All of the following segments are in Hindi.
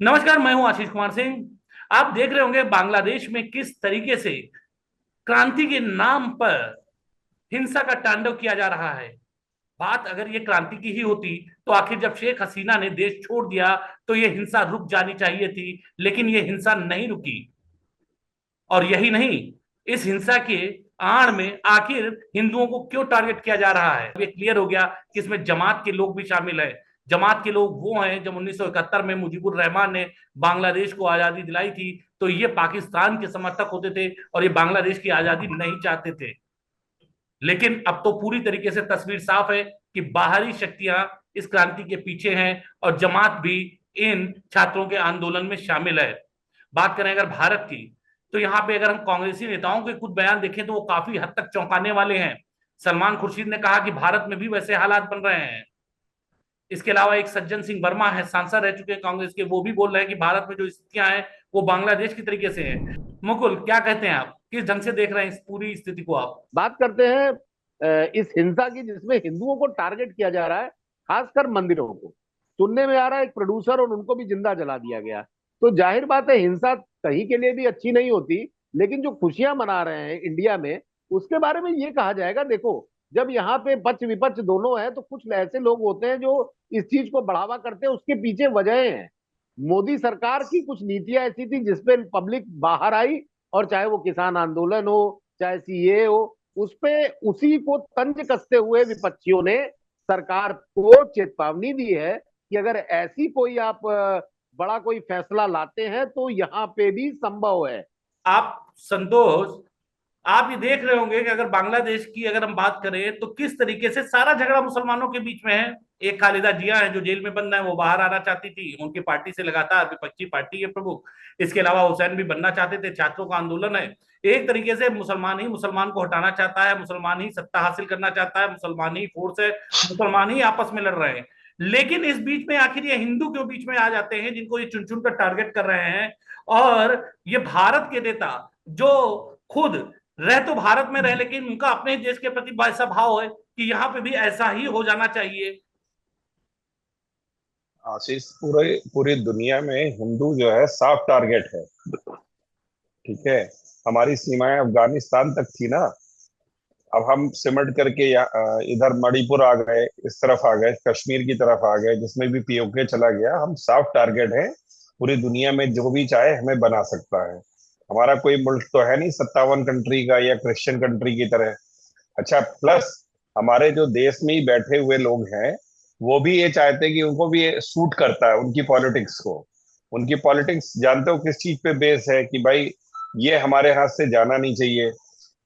नमस्कार, मैं हूं आशीष कुमार सिंह। आप देख रहे होंगे बांग्लादेश में किस तरीके से क्रांति के नाम पर हिंसा का तांडव किया जा रहा है। बात अगर ये क्रांति की ही होती तो आखिर जब शेख हसीना ने देश छोड़ दिया तो ये हिंसा रुक जानी चाहिए थी, लेकिन ये हिंसा नहीं रुकी। और यही नहीं, इस हिंसा के आड़ में आखिर हिंदुओं को क्यों टारगेट किया जा रहा है ये क्लियर हो गया कि इसमें जमात के लोग भी शामिल हैं। जमात के लोग वो हैं जब 1971 में मुजीबुर रहमान ने बांग्लादेश को आजादी दिलाई थी तो ये पाकिस्तान के समर्थक होते थे और ये बांग्लादेश की आजादी नहीं चाहते थे। लेकिन अब तो पूरी तरीके से तस्वीर साफ है कि बाहरी शक्तियां इस क्रांति के पीछे हैं और जमात भी इन छात्रों के आंदोलन में शामिल है। बात करें अगर भारत की, तो यहाँ पे अगर हम कांग्रेसी नेताओं के कुछ बयान देखें तो वो काफी हद तक चौंकाने वाले हैं। सलमान खुर्शीद ने कहा कि भारत में भी वैसे हालात बन रहे हैं। इसके अलावा एक सज्जन सिंह वर्मा है, सांसद रह चुके हैं कांग्रेस के, वो भी बोल रहे हैं कि भारत में जो स्थितियां हैं वो बांग्लादेश की तरीके से हैं। मुकुल, क्या कहते हैं आप, किस ढंग से देख रहे हैं इस पूरी स्थिति को आप? बात करते हैं इस हिंसा की जिसमें हिंदुओं को टारगेट किया जा रहा है, खासकर मंदिरों को। सुनने में आ रहा है एक प्रोड्यूसर और उनको भी जिंदा जला दिया गया। तो जाहिर बात है हिंसा कहीं के लिए भी अच्छी नहीं होती। लेकिन जो खुशियां मना रहे हैं इंडिया में, उसके बारे में ये कहा जाएगा, देखो, जब यहाँ पे पक्ष विपक्ष दोनों है तो कुछ ऐसे लोग होते हैं जो इस चीज को बढ़ावा करते हैं। उसके पीछे वजह हैं। मोदी सरकार की कुछ नीतियां ऐसी थी जिसपे पब्लिक बाहर आई, और चाहे वो किसान आंदोलन हो, चाहे सीए हो, उस पे उसी को तंज कसते हुए विपक्षियों ने सरकार को चेतावनी दी है कि अगर ऐसी कोई आप बड़ा कोई फैसला लाते हैं तो यहाँ पे भी संभव है। आप संतोष, आप ये देख रहे होंगे कि अगर बांग्लादेश की अगर हम बात करें तो किस तरीके से सारा झगड़ा मुसलमानों के बीच में है। एक खालिदा जिया है जो जेल में बंद है, वो बाहर आना चाहती थी, उनकी पार्टी से लगातार विपक्षी पार्टी के प्रमुख। इसके अलावा हुसैन भी बनना चाहते थे, छात्रों का आंदोलन है। एक तरीके से मुसलमान ही मुसलमान को हटाना चाहता है, मुसलमान ही सत्ता हासिल करना चाहता है, मुसलमान ही फोर्स है, मुसलमान ही आपस में लड़ रहे हैं। लेकिन इस बीच में आखिर ये हिंदू क्यों बीच में आ जाते हैं जिनको ये चुन चुन कर टारगेट कर रहे हैं। और ये भारत के नेता जो खुद रह तो भारत में रहे लेकिन उनका अपने देश के प्रति ऐसा भाव है कि यहाँ पे भी ऐसा ही हो जाना चाहिए। आशीष, पूरे पूरी दुनिया में हिंदू जो है साफ टारगेट है। ठीक है। हमारी सीमाएं अफगानिस्तान तक थी ना। अब हम सिमट करके इधर मणिपुर आ गए, इस तरफ आ गए, कश्मीर की तरफ आ गए, जिसमें भी पीओके चला गया। हम साफ टारगेट हैं। पूरी दुनिया में जो भी चाहे हमें बना सकता है। हमारा कोई मुल्क तो है नहीं 57 कंट्री का या क्रिश्चियन कंट्री की तरह। अच्छा, प्लस हमारे जो देश में ही बैठे हुए लोग हैं, वो भी ये चाहते हैं कि उनको भी ये सूट करता है उनकी पॉलिटिक्स को। उनकी पॉलिटिक्स जानते हो किस चीज पे बेस है कि भाई ये हमारे हाथ से जाना नहीं चाहिए।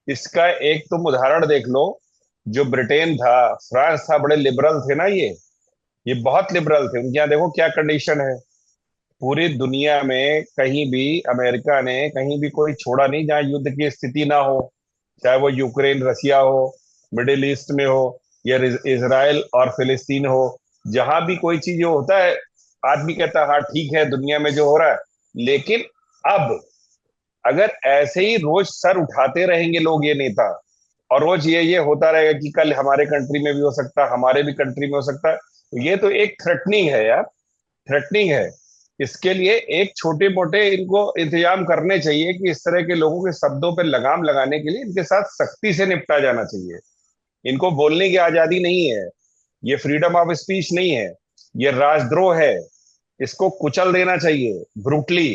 इसका एक तुम उदाहरण देख लो। जो ब्रिटेन था, फ्रांस था, बड़े लिबरल थे ना ये बहुत लिबरल थे। उनके यहाँ देखो क्या कंडीशन है। पूरी दुनिया में कहीं भी अमेरिका ने कहीं भी कोई छोड़ा नहीं जहां युद्ध की स्थिति ना हो। चाहे वो यूक्रेन रसिया हो, मिडिल ईस्ट में हो, या इसराइल और फिलिस्तीन हो। जहां भी कोई चीज जो होता है, आदमी कहता है हाँ ठीक है दुनिया में जो हो रहा है। लेकिन अब अगर ऐसे ही रोज सर उठाते रहेंगे लोग, ये नेता, और रोज ये होता रहेगा कि कल हमारे कंट्री में भी हो सकता है, हमारे भी कंट्री में हो सकता है, तो ये तो एक थ्रेटनिंग है यार। थ्रेटनिंग है। इसके लिए एक छोटे मोटे इनको इंतजाम करने चाहिए कि इस तरह के लोगों के शब्दों पर लगाम लगाने के लिए इनके साथ सख्ती से निपटा जाना चाहिए। इनको बोलने की आजादी नहीं है। ये फ्रीडम ऑफ स्पीच नहीं है। ये राजद्रोह है। इसको कुचल देना चाहिए ब्रूटली।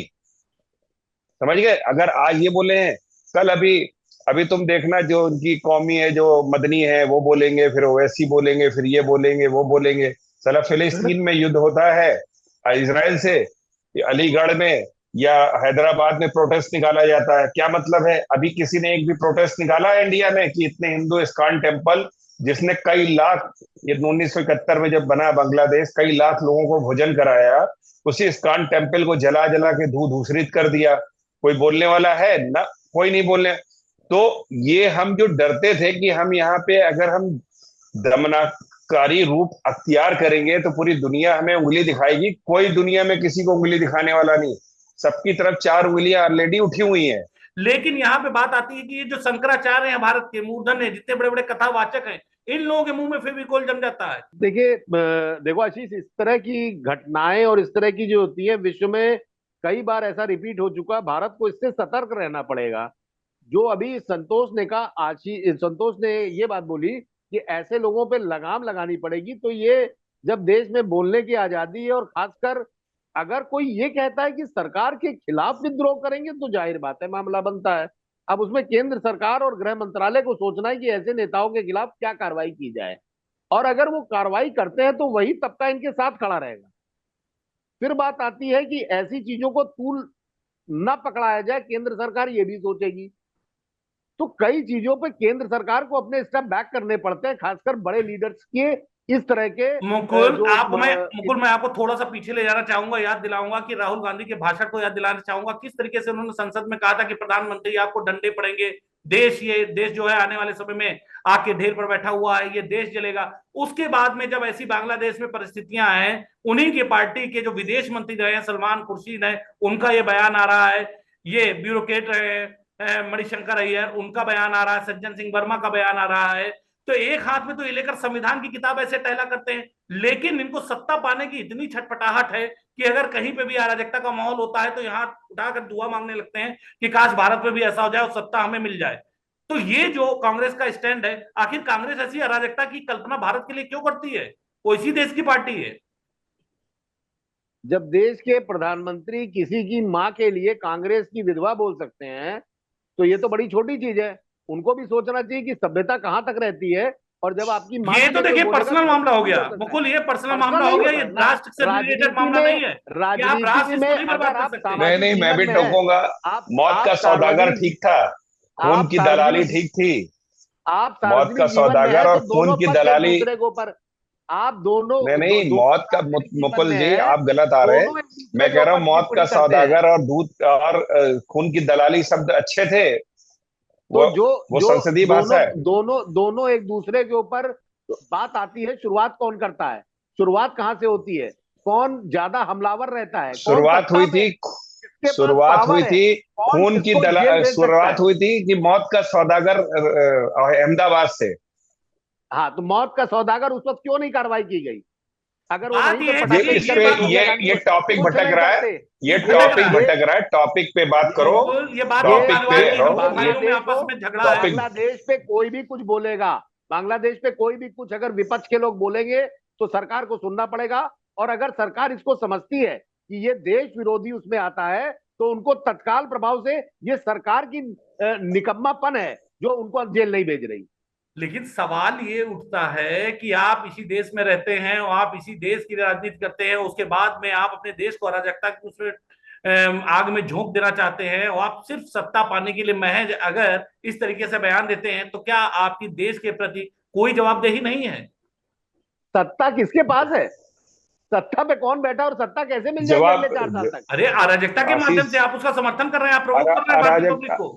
समझ गए? अगर आज ये बोले हैं, कल अभी अभी तुम देखना जो उनकी कौमी है, जो मदनी है, वो बोलेंगे, फिर ओवैसी बोलेंगे, फिर ये बोलेंगे, वो बोलेंगे। साला फिलिस्तीन में युद्ध होता है इसराइल से, अलीगढ़ में या हैदराबाद में प्रोटेस्ट निकाला जाता है। क्या मतलब है? अभी किसी ने एक भी प्रोटेस्ट निकाला है इंडिया में कि इतने हिंदू इस्कॉन टेम्पल, जिसने कई लाख, ये 1971 में जब बना बांग्लादेश, कई लाख लोगों को भोजन कराया, उसी इस्कॉन टेम्पल को जला जला के धू धूसरित कर दिया। कोई बोलने वाला है ना? कोई नहीं बोलने। तो ये हम जो डरते थे कि हम यहाँ पे अगर हम दमनकारी रूप अख्तियार करेंगे तो पूरी दुनिया हमें उंगली दिखाएगी, कोई दुनिया में किसी को उंगली दिखाने वाला नहीं। सबकी तरफ चार उंगलियां ऑलरेडी उठी हुई हैं। लेकिन यहाँ पे बात आती है कि ये जो शंकराचार्य हैं, भारत के मूर्धन है, जितने बड़े बड़े कथावाचक हैं, इन लोगों के मुंह में फेविकोल जम जाता है। देखिए, देखो आशीष, इस तरह की घटनाएं और इस तरह की जो होती है विश्व में कई बार ऐसा रिपीट हो चुका है। भारत को इससे सतर्क रहना पड़ेगा। जो अभी संतोष ने ये बात बोली कि ऐसे लोगों पे लगाम लगानी पड़ेगी, तो ये जब देश में बोलने की आजादी है, और खासकर अगर कोई ये कहता है कि सरकार के खिलाफ विद्रोह करेंगे, तो जाहिर बात है मामला बनता है। अब उसमें केंद्र सरकार और गृह मंत्रालय को सोचना है कि ऐसे नेताओं के खिलाफ क्या कार्रवाई की जाए, और अगर वो कार्रवाई करते हैं तो वही तबका इनके साथ खड़ा रहेगा। फिर बात आती है कि ऐसी चीजों को तूल न पकड़ाया जाए, केंद्र सरकार ये भी सोचेगी। तो कई चीजों पे केंद्र सरकार को अपने स्टेप बैक करने पड़ते हैं, खासकर बड़े लीडर्स के इस तरह के मुकुल, मैं आपको थोड़ा सा पीछे ले जाना चाहूंगा, याद दिलाऊंगा कि राहुल गांधी के भाषण को याद दिलाना चाहूंगा, किस तरीके से उन्होंने संसद में कहा था कि प्रधानमंत्री आपको डंडे पड़ेंगे, ये देश जो है आने वाले समय में आग के ढेर पर बैठा हुआ है, ये देश जलेगा। उसके बाद में जब ऐसी बांग्लादेश में परिस्थितियां हैं, उन्हीं की पार्टी के जो विदेश मंत्री रहे हैं सलमान खुर्शीद है, उनका ये बयान आ रहा है, ये ब्यूरोक्रेट रहे हैं मणिशंकर अय्यर, उनका बयान आ रहा है, सज्जन सिंह वर्मा का बयान आ रहा है। तो एक हाथ में तो ये लेकर संविधान की किताब ऐसे टहला करते हैं, लेकिन इनको सत्ता पाने की इतनी छटपटाहट है कि अगर कहीं पे भी अराजकता का माहौल होता है तो यहाँ उठाकर दुआ मांगने लगते हैं कि काश भारत में भी ऐसा हो जाए और सत्ता हमें मिल जाए। तो ये जो कांग्रेस का स्टैंड है, आखिर कांग्रेस ऐसी अराजकता की कल्पना भारत के लिए क्यों करती है? वो इसी देश की पार्टी है। जब देश के प्रधानमंत्री किसी की मां के लिए कांग्रेस की विधवा बोल सकते हैं, तो ये तो बड़ी छोटी चीज है। उनको भी सोचना चाहिए कि सभ्यता कहां तक रहती है। और जब आपकी मां ये के तो लिए कोई देखिए बोलेगा पर्सनल तो मामला हो कुछ गया हो सकता है। मुकुल, ये पर्सनल पर्सनल मामला हो नहीं गया, होता ये है ना। राष्ट्र से रिलेटेड राजनीति मामला में, नहीं है कि आप राजनीति राष्ट्र में को नहीं बर्बाद अगर कर आप सकते। नहीं सामाजिक नहीं, मैं जीवन भी में हैं, टोकूंगा। आप मौत का आप सौदागर सार्वजनिक ठीक था, खून आप की दलाली सार्वजनिक ठीक थी। आप मौत का सार्वजनिक जीवन में सौदागर है और तो खून दोनों की पक्ष एक दलाली। दूसरे के ऊपर, आप दोनों नहीं नहीं, दोनों मौत का सार्वजनिक जीवन मुकुल में जी है, आप गलत आ रहे हैं। दोनों एक दूसरे मैं के कह रहा हूँ ऊपर मौत का टिप्पणी करते हैं। सौदागर और दूध और खून की दलाली शब्द अच्छे थे। तो वो जो वो जो संसदीय दोनों भाषा है। दोनों दोनों एक दूसरे के ऊपर बात आती है, शुरुआत कौन करता है, शुरुआत कहां से होती है, कौन ज्यादा हमलावर रहता है, कौन शुरुआत सत्ता हुई में थी है, किसके पास शुरुआत हुई पावर है, थी कौन खून की किसको जेल भेज सकता शुरुआत है। हुई थी कि मौत का सौदागर अहमदाबाद से। हाँ, तो मौत का सौदागर उस वक्त क्यों नहीं कार्रवाई की गई? अगर वो बात वहीं पे ये है, ये पटाखे देखिए इस ये पे निकलते बात सोनिया गांधी ये को, टॉपिक कुछ भटक नहीं रहा है। करते। ये भटक टॉपिक रहा है। भटक रहा है, टॉपिक पे बात करो। ये बात है ये टॉपिक पे तालिबान ये की, हम दो रहो। ये भाइयों में बांग्लादेश आपस हो, में झगड़ा है। टॉपिक बांग्लादेश पे कोई भी कुछ बोलेगा, बांग्लादेश पे कोई भी कुछ अगर विपक्ष के लोग बोलेंगे तो सरकार को सुनना पड़ेगा। और अगर सरकार इसको समझती है कि ये देश विरोधी उसमें आता है, तो उनको तत्काल प्रभाव से ये सरकार की निकम्मापन है जो उनको जेल नहीं भेज रही। लेकिन सवाल ये उठता है कि आप इसी देश में रहते हैं और आप इसी देश की राजनीति करते हैं, उसके बाद में आप अपने देश को अराजकता की उसमें आग में झोंक देना चाहते हैं, और आप सिर्फ सत्ता पाने के लिए महज अगर इस तरीके से बयान देते हैं, तो क्या आपकी देश के प्रति कोई जवाबदेही नहीं है? सत्ता किसके पास है? सत्ता पे कौन बैठा और सत्ता कैसे मिल जाएगी जवाब अगले 4 साल तक? अरे अराजकता के माध्यम आशीष, से आप उसका समर्थन कर रहे हैं, आप प्रवोक कर रहे हैं भारतीय पब्लिक अराजकता। को।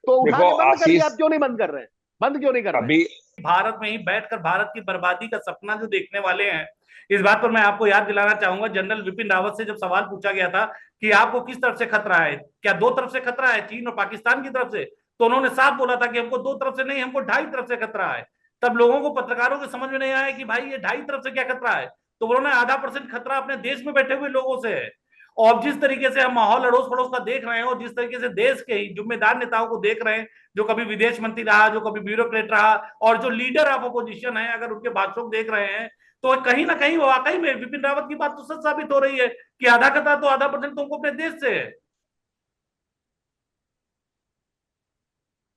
तो उठा देखो के बंद करिए, आशीष, आप क्यों नहीं बंद कर रहे हैं? बंद क्यों नहीं कर रहे हैं? अभी भारत में ही बैठकर भारत की बर्बादी का सपना जो देखने वाले हैं, इस बात पर मैं आपको याद दिलाना चाहूंगा, जनरल विपिन रावत से जब सवाल पूछा गया था कि आपको किस तरफ से खतरा है, क्या दो तरफ से खतरा है, चीन और पाकिस्तान की तरफ से, तो उन्होंने साफ बोला था कि हमको दो तरफ से नहीं, हमको ढाई तरफ से खतरा है। तब लोगों को, पत्रकारों को समझ में नहीं आया कि भाई ये ढाई तरफ से क्या खतरा है, तो उन्होंने आधा % खतरा अपने देश में बैठे हुए लोगों से है। और जिस तरीके से हम माहौल अड़ोस पड़ोस का देख रहे हैं, और जिस तरीके से देश के ही जिम्मेदार नेताओं को देख रहे हैं, जो कभी विदेश मंत्री रहा, जो कभी ब्यूरोक्रेट रहा, और जो लीडर ऑफ अपोजिशन है, अगर उनके भाषणों को देख रहे हैं, तो कहीं ना कहीं वाकई में विपिन रावत की बात तो सच साबित हो रही है कि आधा खतरा तो आधा % तुमको अपने देश से है।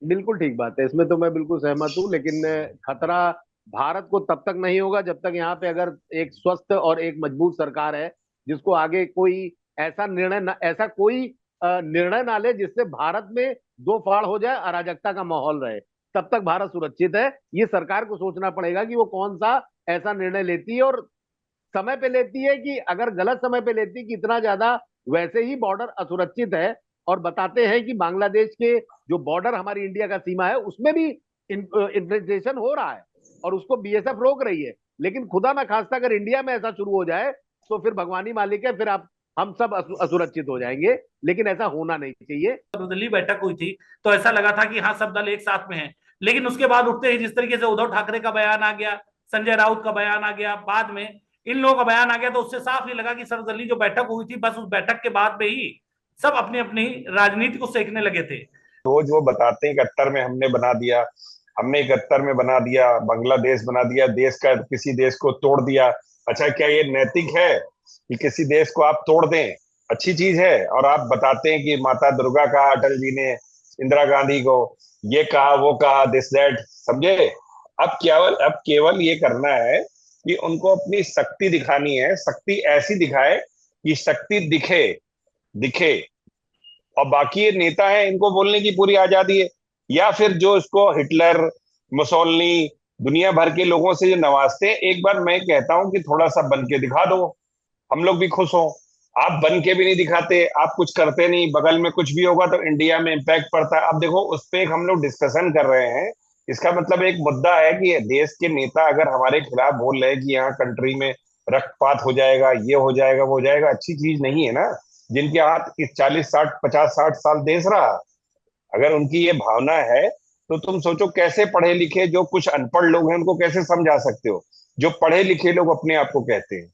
बिल्कुल ठीक बात है, इसमें तो मैं बिल्कुल सहमत हूं। लेकिन खतरा भारत को तब तक नहीं होगा जब तक यहाँ पे अगर एक स्वस्थ और एक मजबूत सरकार है, जिसको आगे कोई ऐसा कोई निर्णय ना ले जिससे भारत में दो फाड़ हो जाए, अराजकता का माहौल रहे। तब तक भारत सुरक्षित है। ये सरकार को सोचना पड़ेगा कि वो कौन सा ऐसा निर्णय लेती है, और समय पे लेती है, कि अगर गलत समय पे लेती है कि इतना ज्यादा वैसे ही बॉर्डर असुरक्षित है। और बताते हैं कि बांग्लादेश के जो बॉर्डर हमारी इंडिया का सीमा है उसमें भी इन्फिल्ट्रेशन हो रहा है, और उसको बीएसएफ रोक रही है। लेकिन खुदा ना खास्ता अगर इंडिया में ऐसा शुरू हो जाए तो फिर भगवानी मालिक है, फिर आप हम सब असुरक्षित हो जाएंगे। लेकिन ऐसा होना नहीं चाहिए। दिल्ली बैठक हुई थी तो ऐसा लगा था कि हाँ सब दल एक साथ में हैं, लेकिन उसके बाद उठते ही जिस तरीके से उद्धव ठाकरे का बयान आ गया, संजय राउत का बयान आ गया, बाद में इन लोगों का बयान आ गया, तो उससे साफ ही लगा कि सर्वदलीय जो बैठक हुई थी, बस उस बैठक के बाद में ही सब अपनी अपनी राजनीति को सेकने लगे थे। रोज वो बताते हैं 71 में हमने बना दिया, हमने 71 में बना दिया, बांग्लादेश बना दिया, देश का किसी देश को तोड़ दिया। अच्छा, क्या ये नैतिक है कि किसी देश को आप तोड़ दें? अच्छी चीज है। और आप बताते हैं कि माता दुर्गा कहा अटल जी ने इंदिरा गांधी को, ये कहा वो कहा, दिस दैट, समझे? अब केवल ये करना है कि उनको अपनी शक्ति दिखानी है। शक्ति ऐसी दिखाए कि शक्ति दिखे, दिखे। और बाकी ये नेता है, इनको बोलने की पूरी आजादी है। या फिर जो इसको हिटलर, मुसोलिनी, दुनिया भर के लोगों से जो नवाजते हैं, एक बार मैं कहता हूं कि थोड़ा सा बन के दिखा दो, हम लोग भी खुश हों। आप बन के भी नहीं दिखाते, आप कुछ करते नहीं, बगल में कुछ भी होगा तो इंडिया में इम्पैक्ट पड़ता है। अब देखो, उस पर एक हम लोग डिस्कशन कर रहे हैं। इसका मतलब एक मुद्दा है कि देश के नेता अगर हमारे खिलाफ बोल रहे हैं कि यहाँ कंट्री में रक्तपात हो जाएगा, ये हो जाएगा, वो हो जाएगा, अच्छी चीज नहीं है ना। जिनके हाथ इस 40 60 50 60 साल देश रहा, अगर उनकी ये भावना है, तो तुम सोचो कैसे पढ़े लिखे जो कुछ अनपढ़ लोग हैं उनको कैसे समझा सकते हो, जो पढ़े लिखे लोग अपने आप को कहते हैं।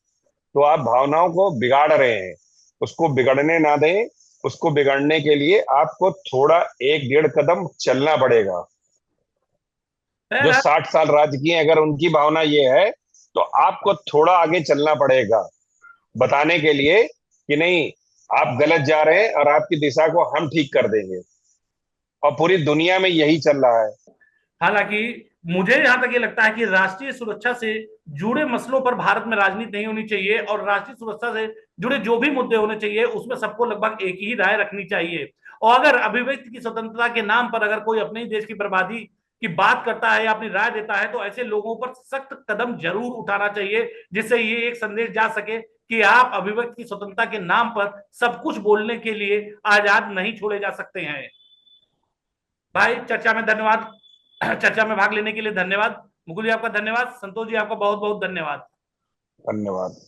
तो आप भावनाओं को बिगाड़ रहे हैं, उसको बिगड़ने ना दें। उसको बिगड़ने के लिए आपको थोड़ा 1 1.5 कदम चलना पड़ेगा। जो खैर, 60 साल राज किए, अगर उनकी भावना ये है, तो आपको थोड़ा आगे चलना पड़ेगा बताने के लिए कि नहीं, आप गलत जा रहे हैं और आपकी दिशा को हम ठीक कर देंगे। और पूरी दुनिया में यही चल रहा है। हालांकि मुझे यहां तक ये लगता है कि राष्ट्रीय सुरक्षा से जुड़े मसलों पर भारत में राजनीति नहीं होनी चाहिए, और राष्ट्रीय सुरक्षा से जुड़े जो भी मुद्दे होने चाहिए उसमें सबको लगभग एक ही राय रखनी चाहिए। और अगर अभिव्यक्ति की स्वतंत्रता के नाम पर अगर कोई अपने ही देश की बर्बादी की बात करता है या अपनी राय देता है, तो ऐसे लोगों पर सख्त कदम जरूर उठाना चाहिए, जिससे ये एक संदेश जा सके कि आप अभिव्यक्ति की स्वतंत्रता के नाम पर सब कुछ बोलने के लिए आजाद नहीं छोड़े जा सकते हैं। भाई, चर्चा में धन्यवाद। चर्चा में भाग लेने के लिए धन्यवाद। मुकुल जी आपका धन्यवाद, संतोष जी आपका बहुत बहुत धन्यवाद। धन्यवाद।